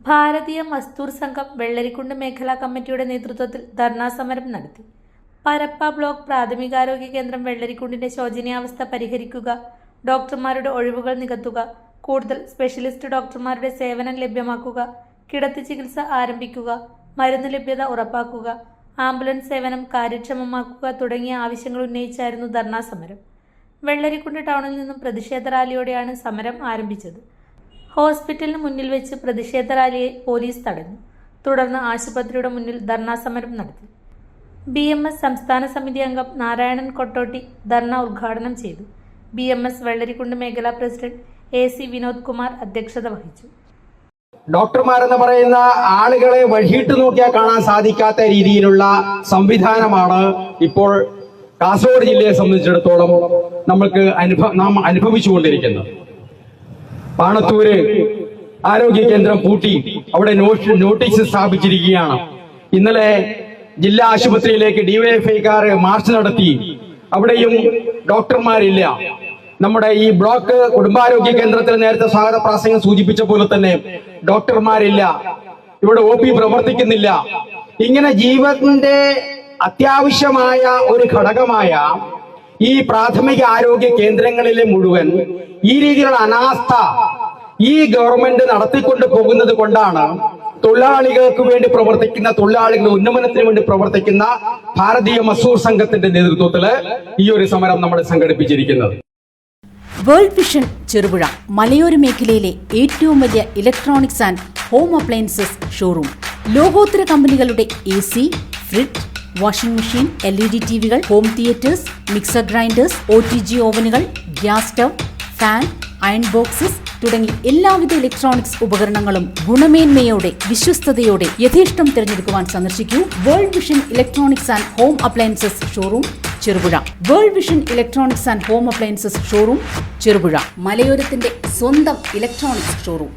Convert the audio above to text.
ഭാരതീയ മസ്ദൂർ സംഘം വെള്ളരിക്കുണ്ട് മേഖലാ കമ്മിറ്റിയുടെ നേതൃത്വത്തിൽ ധർണാ സമരം നടത്തി. പരപ്പ ബ്ലോക്ക് പ്രാഥമികാരോഗ്യ കേന്ദ്രം വെള്ളരിക്കുണ്ടിന്റെ ശോചനീയാവസ്ഥ പരിഹരിക്കുക, ഡോക്ടർമാരുടെ ഒഴിവുകൾ നികത്തുക, കൂടുതൽ സ്പെഷ്യലിസ്റ്റ് ഡോക്ടർമാരുടെ സേവനം ലഭ്യമാക്കുക, കിടത്തി ചികിത്സ ആരംഭിക്കുക, മരുന്ന് ലഭ്യത ഉറപ്പാക്കുക, ആംബുലൻസ് സേവനം കാര്യക്ഷമമാക്കുക തുടങ്ങിയ ആവശ്യങ്ങൾ ഉന്നയിച്ചായിരുന്നു ധർണാ സമരം. വെള്ളരിക്കുണ്ട് ടൗണിൽ നിന്നും പ്രതിഷേധ റാലിയോടെയാണ് സമരം ആരംഭിച്ചത്. ഹോസ്പിറ്റലിന് മുന്നിൽ വെച്ച് പ്രതിഷേധ റാലിയെ പോലീസ് തടഞ്ഞു. തുടർന്ന് ആശുപത്രിയുടെ മുന്നിൽ ധർണാ സമരം നടത്തി. BMS സംസ്ഥാന സമിതി അംഗം നാരായണൻ കൊട്ടോട്ടി ധർണ ഉദ്ഘാടനം ചെയ്തു. BMS വെള്ളരിക്കുണ്ട് മേഖലാ പ്രസിഡന്റ് AC വിനോദ് കുമാർ അധ്യക്ഷത വഹിച്ചു. ഡോക്ടർമാരെന്ന് പറയുന്ന ആളുകളെ വഴിയിട്ട് നോക്കിയാൽ കാണാൻ സാധിക്കാത്ത രീതിയിലുള്ള സംവിധാനമാണ് ഇപ്പോൾ കാസർഗോഡ് ജില്ലയെ സംബന്ധിച്ചിടത്തോളം നാം അനുഭവിച്ചുകൊണ്ടിരിക്കുന്നത്. പാണത്തൂര് ആരോഗ്യ കേന്ദ്രം പൂട്ടി അവിടെ നോട്ടീസ് സ്ഥാപിച്ചിരിക്കുകയാണ്. ഇന്നലെ ജില്ലാ ആശുപത്രിയിലേക്ക് DYFIക്കാർ മാർച്ച് നടത്തി. അവിടെയും ഡോക്ടർമാരില്ല. നമ്മുടെ ഈ ബ്ലോക്ക് കുടുംബാരോഗ്യ കേന്ദ്രത്തിൽ നേരത്തെ സ്വാഗത പ്രാസംഗം സൂചിപ്പിച്ച പോലെ തന്നെ ഡോക്ടർമാരില്ല, ഇവിടെ OP പ്രവർത്തിക്കുന്നില്ല. ഇങ്ങനെ ജീവന്റെ അത്യാവശ്യമായ ഒരു ഘടകമായ ഈ പ്രാഥമിക ആരോഗ്യ കേന്ദ്രങ്ങളിലെ മുഴുവൻ ഈ രീതിയിലുള്ള അനാസ്ഥ ഈ ഗവൺമെന്റ് നടത്തിക്കൊണ്ട് പോകുന്നത് കൊണ്ടാണ് തൊഴിലാളികൾക്ക് വേണ്ടി പ്രവർത്തിക്കുന്ന, തൊഴിലാളികളുടെ ഉന്നമനത്തിന് വേണ്ടി പ്രവർത്തിക്കുന്ന ഭാരതീയ മസ്ദൂർ സംഘത്തിന്റെ നേതൃത്വത്തിൽ ഈ ഒരു സമരം നമ്മൾ സംഘടിപ്പിച്ചിരിക്കുന്നത്. വേൾഡ് വിഷൻ ചെറുപുഴ മലയോര മേഖലയിലെ ഏറ്റവും വലിയ electronics and home appliances showroom. ലോകോത്തര കമ്പനികളുടെ AC, fridge, washing machine, LED TVകൾ, home theatres, mixer grinders, OTG ഓവനുകൾ, gas stove, fan, iron boxes തുടങ്ങി എല്ലാവിധ ഇലക്ട്രോണിക്സ് ഉപകരണങ്ങളും ഗുണമേന്മയോടെ വിശ്വസ്തയോടെ യഥേഷ്ടം തിരഞ്ഞെടുക്കുവാൻ സന്ദർശിക്കൂ World Vision electronics and home appliances showroom Cherupuzha. World Vision electronics and home appliances showroom Cherupuzha, മലയോരത്തിന്റെ സ്വന്തം ഇലക്ട്രോണിക്സ് ഷോറൂം.